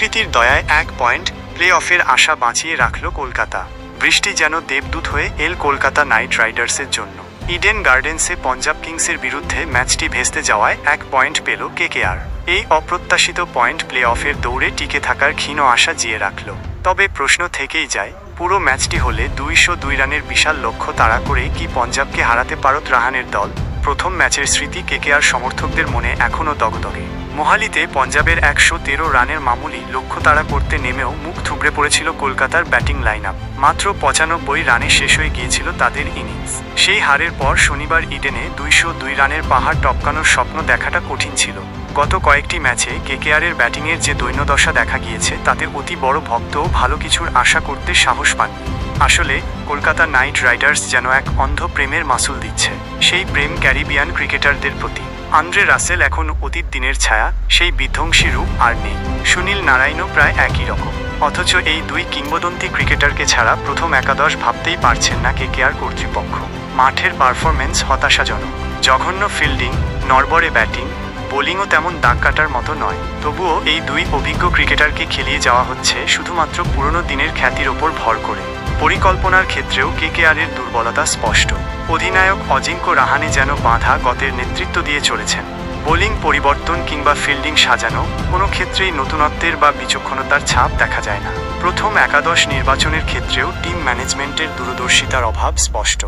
প্রকৃতির দয়ায় 1 point play অফের আশা বাঁচিয়ে রাখল কলকাতা। বৃষ্টি যেন দেবদূত হয়ে এল কলকাতা নাইট রাইডার্সের জন্য। ইডেন গার্ডেন্সে পঞ্জাব কিংসের বিরুদ্ধে ম্যাচটি ভেস্তে যাওয়ায় 1 পয়েন্ট পেল কেকেআর। এই অপ্রত্যাশিত পয়েন্ট প্লে অফের দৌড়ে টিকে থাকার ক্ষীণ আশা জিয়ে রাখল। তবে প্রশ্ন থেকেই যায়, পুরো ম্যাচটি হলে 202 রানের বিশাল লক্ষ্য তাড়া করে কি পঞ্জাবকে হারাতে পারত রাহানের দল? প্রথম ম্যাচের স্মৃতি কেকেআর সমর্থকদের মনে এখনও দগদগে। মোহালিতে পঞ্জাবের 113 রানের মামুলি লক্ষ্য তাড়া করতে নেমেও মুখ থুবড়ে পড়েছিল কলকাতার ব্যাটিং লাইন আপ। মাত্র 95 রানে শেষ হয়ে গিয়েছিল তাদের ইনিংস। সেই হারের পর শনিবার ইডেনে 202 রানের পাহাড় টপকানোর স্বপ্ন দেখাটা কঠিন ছিল। গত কয়েকটি ম্যাচে কেকেআরের ব্যাটিংয়ের যে দৈন্যদশা দেখা গিয়েছে তাতে অতি বড় ভক্তও ভালো কিছুর আশা করতে সাহস পাননি। আসলে কলকাতা নাইট রাইডার্স যেন এক অন্ধ প্রেমের মাসুল দিচ্ছে। সেই প্রেম ক্যারিবিয়ান ক্রিকেটারদের প্রতি। আন্দ্রে রাসেল এখন অতীত দিনের ছায়া, সেই বিধ্বংসী রূপ আর নেই। সুনীল নারায়ণও প্রায় একই রকম। অথচ এই দুই কিংবদন্তি ক্রিকেটারকে ছাড়া প্রথম একাদশ ভাবতেই পারছেন না কেকেআর কর্তৃপক্ষ। মাঠের পারফরম্যান্স হতাশাজনক। জঘন্য ফিল্ডিং, নড়বড়ে ব্যাটিং, বোলিংও তেমন দাগ কাটার মতো নয়। তবুও এই দুই অভিজ্ঞ ক্রিকেটারকে খেলিয়ে যাওয়া হচ্ছে শুধুমাত্র পুরনো দিনের খ্যাতির ওপর ভর করে। পরিকল্পনার ক্ষেত্রেও কেকেআরের দুর্বলতা স্পষ্ট। অধিনায়ক অজিঙ্ক্য রাহানে যেন বাঁধা গতের নেতৃত্ব দিয়ে চলেছেন। বোলিং পরিবর্তন কিংবা ফিল্ডিং সাজানো কোনো ক্ষেত্রেই নতুনত্বের বা বিচক্ষণতার ছাপ দেখা যায় না। প্রথম একাদশ নির্বাচনের ক্ষেত্রেও টিম ম্যানেজমেন্টের দূরদর্শিতার অভাব স্পষ্ট।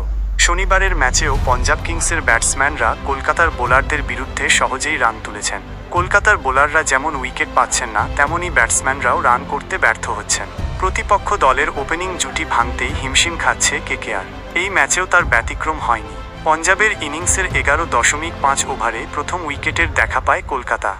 শনিবারের ম্যাচেও পঞ্জাব কিংসের ব্যাটসম্যানরা কলকাতার বোলারদের বিরুদ্ধে সহজেই রান তুলেছেন। কলকাতার বোলাররা যেমন উইকেট পাচ্ছেন না, তেমনই ব্যাটসম্যানরাও রান করতে ব্যর্থ হচ্ছেন। প্রতিপক্ষ দলের ওপেনিং জুটি ভাঙতেই হিমশিম খাচ্ছে কেকেআর। এই ম্যাচেও তার ব্যতিক্রম হয়নি। পঞ্জাবের ইনিংসের 11.5 ওভারে প্রথম উইকেটের দেখা পায় কলকাতা।